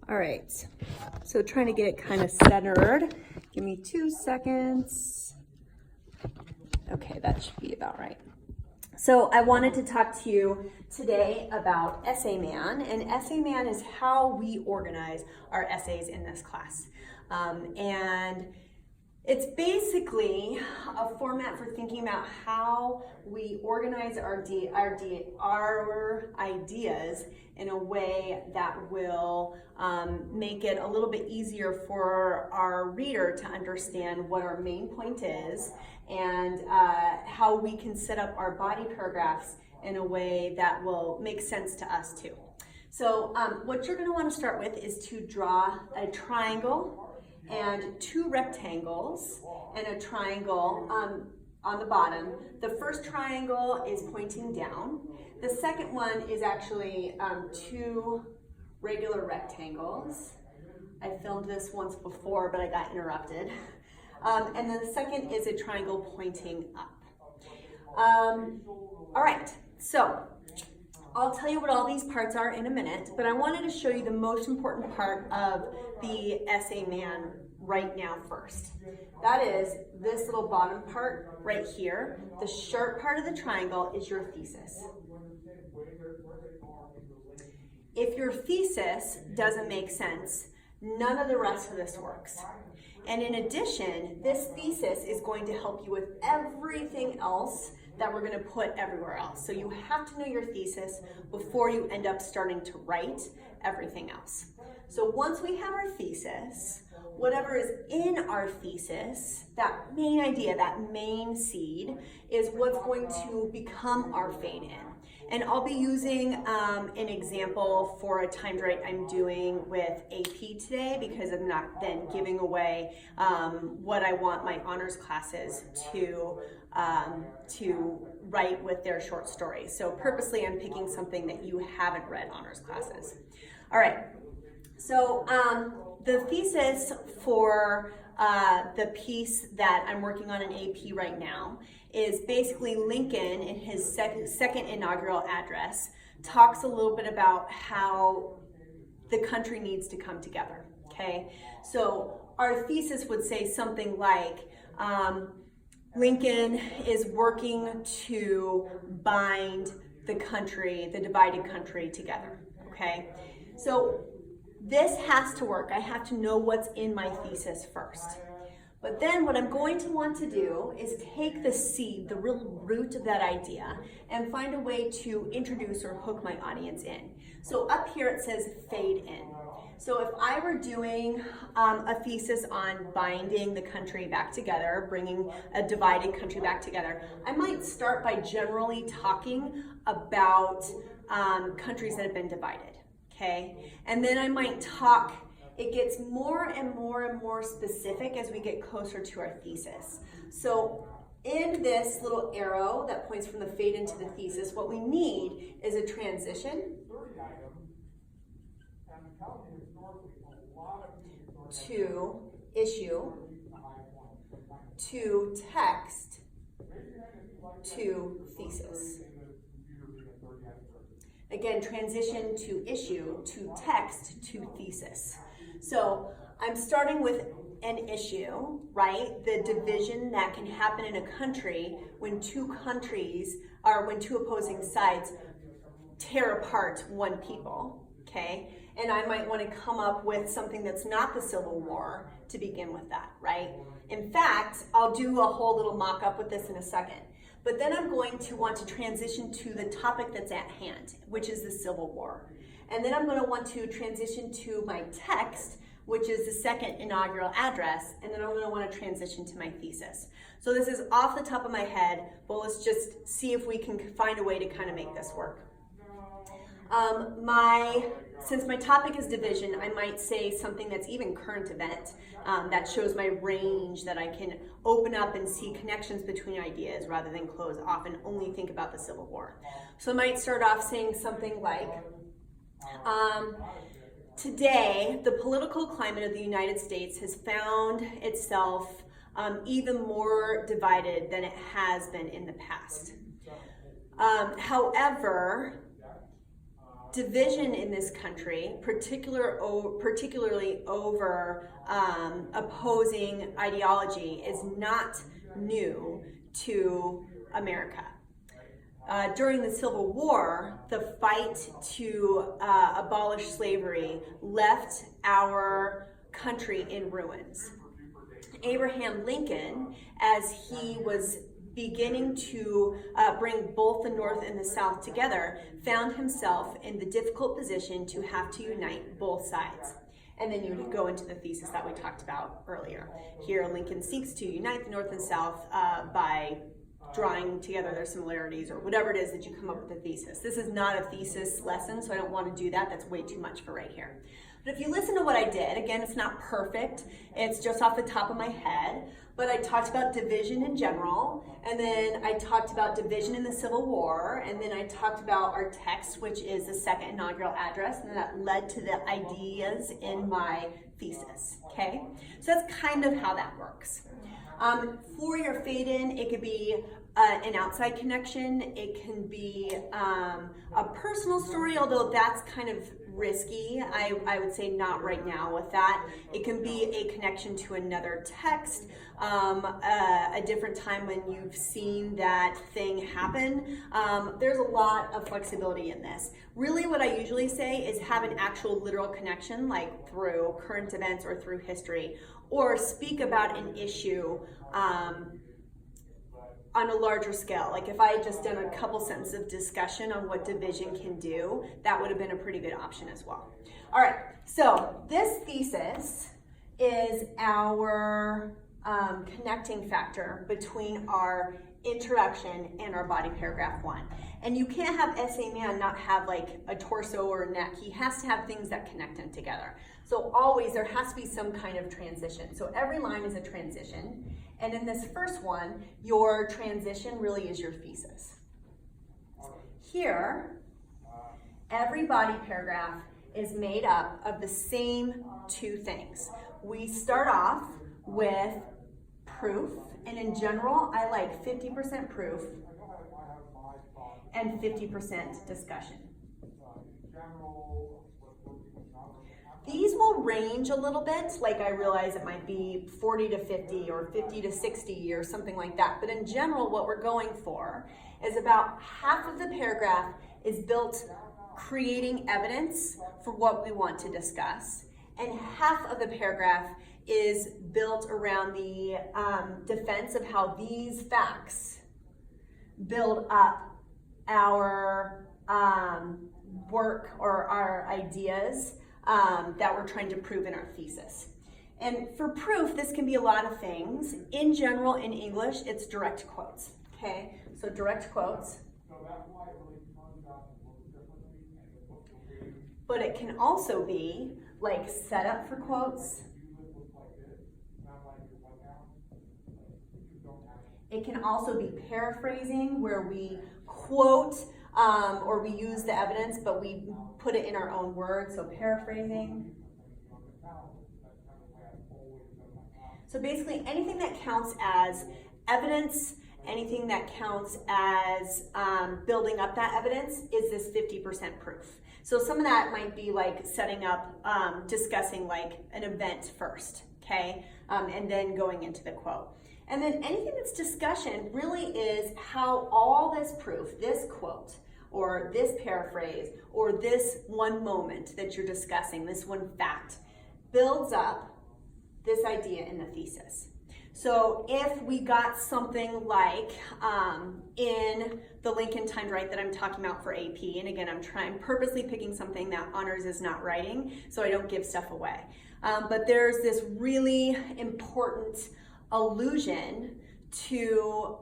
All right, so trying to get it kind of centered. Give me 2 seconds. Okay, that should be about right. So I wanted to talk to you today about Essay Man, and Essay Man is how we organize our essays in this class. And it's basically a format for thinking about how we organize our ideas in a way that will make it a little bit easier for our reader to understand what our main point is and how we can set up our body paragraphs in a way that will make sense to us too. So what you're going to want to start with is to draw a triangle and 2 rectangles and a triangle on the bottom. The first triangle is pointing down. The second one is actually 2 regular rectangles. I filmed this once before, but I got interrupted. And then the second is a triangle pointing up. All right, so I'll tell you what all these parts are in a minute, but I wanted to show you the most important part of the Essay Man right now first. That is this little bottom part right here. The sharp part of the triangle is your thesis. If your thesis doesn't make sense, none of the rest of this works. And in addition, this thesis is going to help you with everything else that we're going to put everywhere else. So you have to know your thesis before you end up starting to write everything else. So once we have our thesis, whatever is in our thesis, that main idea, that main seed, is what's going to become our fade in. And I'll be using an example for a timed write I'm doing with AP today because I'm not then giving away what I want my honors classes to write with their short stories. So purposely I'm picking something that you haven't read honors classes. All right, so the thesis for the piece that I'm working on in AP right now is basically Lincoln in his second inaugural address talks a little bit about how the country needs to come together, okay? So our thesis would say something like, Lincoln is working to bind the country, the divided country together, okay? So this has to work. I have to know what's in my thesis first. But then what I'm going to want to do is take the seed, the real root of that idea, and find a way to introduce or hook my audience in. So up here it says fade in. So if I were doing a thesis on binding the country back together, bringing a divided country back together, I might start by generally talking about countries that have been divided, okay? And then I might talk, it gets more and more and more specific as we get closer to our thesis. So in this little arrow that points from the fade into the thesis, what we need is a transition to issue, to text, to thesis. Again, transition to issue, to text, to thesis. So I'm starting with an issue, right? The division that can happen in a country when 2 countries, or when 2 opposing sides tear apart one people, okay? And I might want to come up with something that's not the Civil War to begin with that, right? In fact, I'll do a whole little mock-up with this in a second. But then I'm going to want to transition to the topic that's at hand, which is the Civil War. And then I'm going to want to transition to my text, which is the second inaugural address, and then I'm going to want to transition to my thesis. So this is off the top of my head, but let's just see if we can find a way to kind of make this work. Since my topic is division, I might say something that's even current event that shows my range, that I can open up and see connections between ideas rather than close off and only think about the Civil War. So I might start off saying something like, today, the political climate of the United States has found itself even more divided than it has been in the past. However, division in this country, particularly over opposing ideology, is not new to America. During the Civil War, the fight to abolish slavery left our country in ruins. Abraham Lincoln, as he was beginning to bring both the North and the South together, found himself in the difficult position to have to unite both sides. And then you go into the thesis that we talked about earlier. Here, Lincoln seeks to unite the North and South by drawing together their similarities, or whatever it is that you come up with a thesis. This is not a thesis lesson, so I don't want to do that. That's way too much for right here. But if you listen to what I did, again, it's not perfect. It's just off the top of my head. But I talked about division in general, and then I talked about division in the Civil War, and then I talked about our text, which is the second inaugural address, and that led to the ideas in my thesis, okay? So that's kind of how that works. For your fade-in, it could be an outside connection. It can be a personal story, although that's kind of risky. I would say not right now with that. It can be a connection to another text, a different time when you've seen that thing happen. There's a lot of flexibility in this. Really what I usually say is have an actual literal connection, like through current events or through history, or speak about an issue on a larger scale. Like if I had just done a couple sentences of discussion on what division can do, that would have been a pretty good option as well. All right, so this thesis is our connecting factor between our introduction and our body paragraph 1. And you can't have essay man not have like a torso or a neck. He has to have things that connect them together. So always there has to be some kind of transition. So every line is a transition. And in this first one, your transition really is your thesis. Here, every body paragraph is made up of the same two things. We start off with proof, and in general, I like 50% proof and 50% discussion. These will range a little bit, like I realize it might be 40 to 50 or 50 to 60 or something like that, but in general what we're going for is about half of the paragraph is built creating evidence for what we want to discuss, and half of the paragraph is built around the defense of how these facts build up our work or our ideas that we're trying to prove in our thesis. And for proof, this can be a lot of things. In general, in English, it's direct quotes, okay? So direct quotes. But it can also be like setup for quotes. It can also be paraphrasing, where we quote or we use the evidence, but we put it in our own words, so paraphrasing. So basically anything that counts as evidence, anything that counts as building up that evidence is this 50% proof. So some of that might be like setting up, discussing like an event first, okay? And then going into the quote. And then anything that's discussion really is how all this proof, this quote, or this paraphrase, or this one moment that you're discussing, this one fact, builds up this idea in the thesis. So if we got something like in the Lincoln Timed Right that I'm talking about for AP, and again, I'm purposely picking something that honors is not writing, so I don't give stuff away. But there's this really important allusion to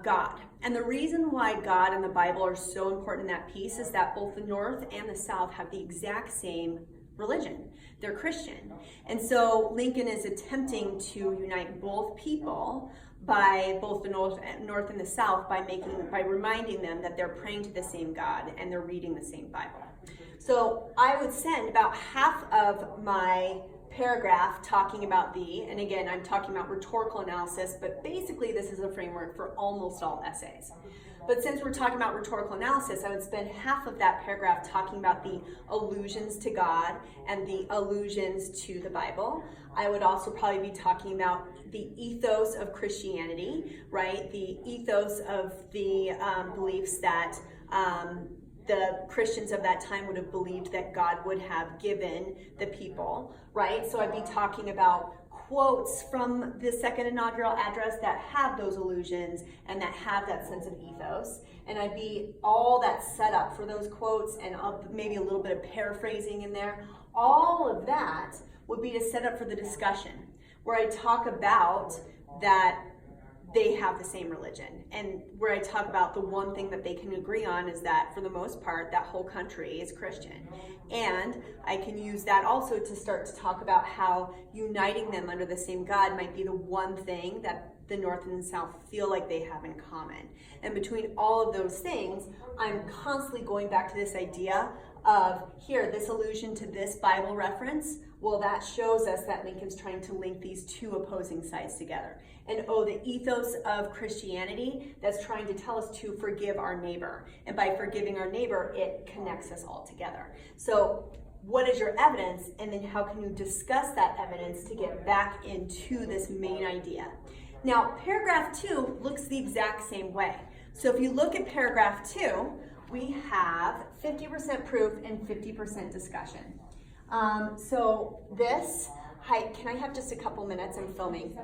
God. And the reason why God and the Bible are so important in that piece is that both the North and the South have the exact same religion. They're Christian. And so Lincoln is attempting to unite both people by both the North and the South by reminding them that they're praying to the same God and they're reading the same Bible. So I would send about half of my paragraph talking about and again, I'm talking about rhetorical analysis, but basically this is a framework for almost all essays. But since we're talking about rhetorical analysis, I would spend half of that paragraph talking about the allusions to God and the allusions to the Bible. I would also probably be talking about the ethos of Christianity, right? The ethos of the beliefs that the Christians of that time would have believed that God would have given the people, right? So I'd be talking about quotes from the second inaugural address that have those allusions and that have that sense of ethos. And I'd be all that set up for those quotes and maybe a little bit of paraphrasing in there. All of that would be to set up for the discussion where I talk about that they have the same religion, and where I talk about the one thing that they can agree on is that for the most part that whole country is Christian. And I can use that also to start to talk about how uniting them under the same God might be the one thing that the North and the South feel like they have in common. And between all of those things, I'm constantly going back to this idea of, here, this allusion to this Bible reference, well, that shows us that Lincoln's trying to link these two opposing sides together. And the ethos of Christianity that's trying to tell us to forgive our neighbor. And by forgiving our neighbor, it connects us all together. So what is your evidence? And then how can you discuss that evidence to get back into this main idea? Now, paragraph 2 looks the exact same way. So if you look at paragraph 2, we have 50% proof and 50% discussion. So this, can I have just a couple minutes? I'm filming.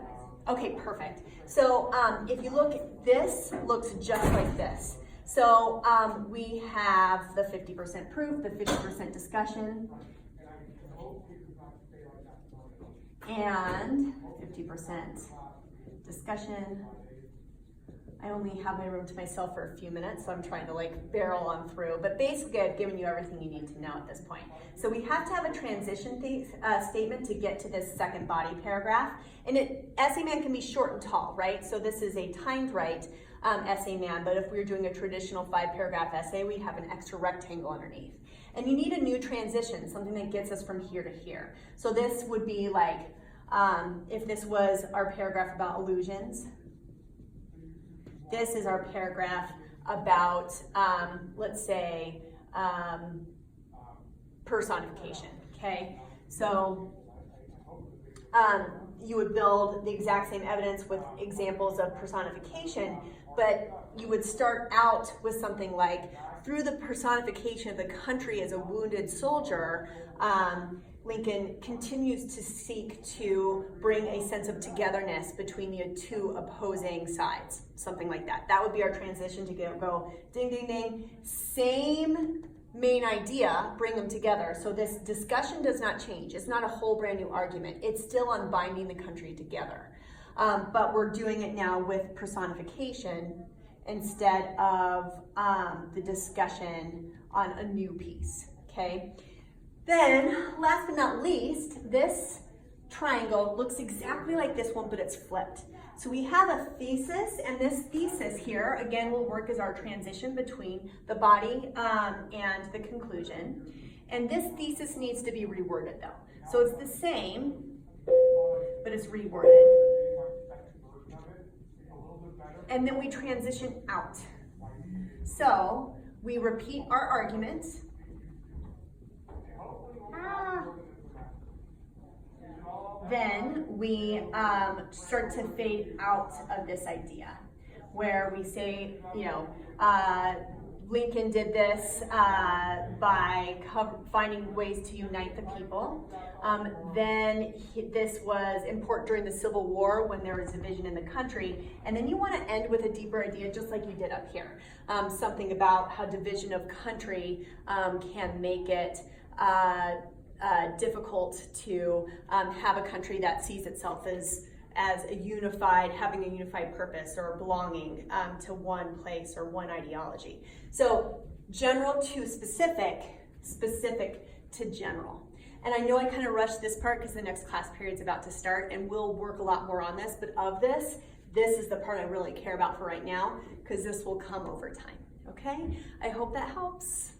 Okay, perfect. So if you look, this looks just like this. So we have the 50% proof, the 50% discussion, and 50% discussion. I only have my room to myself for a few minutes, so I'm trying to barrel on through. But basically, I've given you everything you need to know at this point. So we have to have a transition statement to get to this second body paragraph. And essay man can be short and tall, right? So this is a timed right essay man, but if we were doing a traditional 5-paragraph essay, we'd have an extra rectangle underneath. And you need a new transition, something that gets us from here to here. So this would be if this was our paragraph about allusions. This is our paragraph about, let's say, personification, okay? So you would build the exact same evidence with examples of personification, but you would start out with something like, through the personification of the country as a wounded soldier, Lincoln continues to seek to bring a sense of togetherness between the two opposing sides, something like that. That would be our transition to go ding, ding, ding. Same main idea, bring them together. So this discussion does not change. It's not a whole brand new argument. It's still on binding the country together. But we're doing it now with personification instead of the discussion on a new piece, okay? Then, last but not least, this triangle looks exactly like this one, but it's flipped. So we have a thesis, and this thesis here, again, will work as our transition between the body and the conclusion. And this thesis needs to be reworded, though. So it's the same, but it's reworded. And then we transition out. So we repeat our arguments. Then we start to fade out of this idea where we say, Lincoln did this by finding ways to unite the people. Then this was important during the Civil War when there was division in the country. And then you want to end with a deeper idea, just like you did up here. Something about how division of country can make it difficult to have a country that sees itself as a unified, having a unified purpose or belonging to one place or one ideology. So general to specific, specific to general. And I know I kind of rushed this part because the next class period is about to start and we'll work a lot more on this, but of this is the part I really care about for right now because this will come over time, okay? I hope that helps.